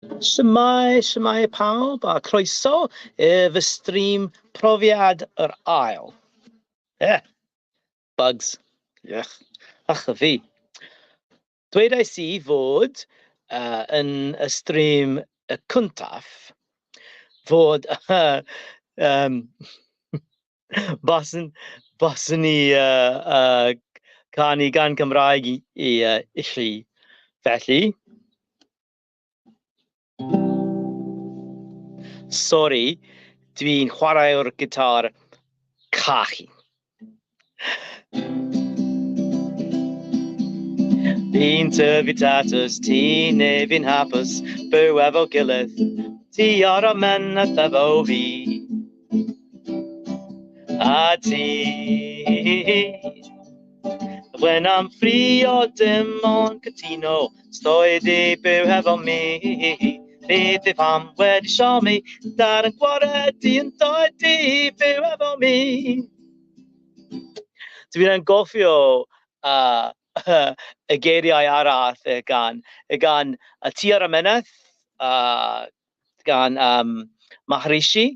Shemai pawb, a croeso fy stream profiad yr ail. Bugs. Ach y fi. Dwedais I fod yn y stream y cyntaf fod baswn ni canu gan Cymraeg i chi. Felly, sori, dwi'n chwarae'r gitar cachu. Fi'n tyfu tatws, ti neu fi'n hapus, byw efo gilydd, ti ar y mynedd efo fi. A ti, when I'm free o dim ond cytuno, stoi di byw efo mi. Bydd i fam wedi sio mi, dar yn gwaredu yn doi di byw efo mi. Dwi'n goffio y geiriau arall gan y tu ar y mynydd, gan Maharishi,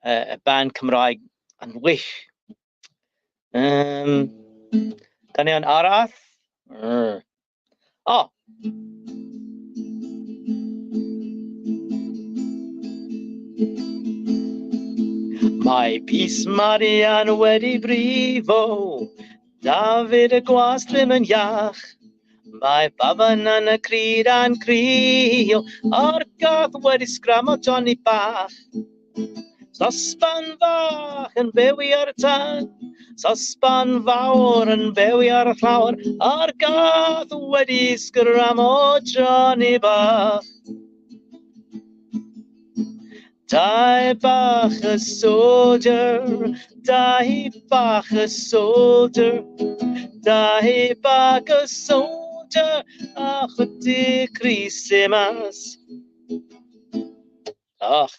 y band Cymraeg yn wych. Canion arall? O! Mae Pys Marian wedi brifo, Dafydd y gwas ddim yn iach. Mae baban yn y cryd a'n crio, a'r gath wedi sgramo Johnny bach. Sosban fach yn bewi ar y tân, sosban fawr yn bewi ar y llawr, a'r gath wedi sgramo Johnny bach. Dau bach y soldier, dau bach y soldier, dau bach y soldier, a chwydu Christmas. Och.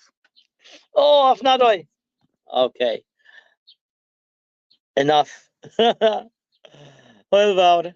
Oh, ofnadwy. Okay. Enough. Hwyl fawr.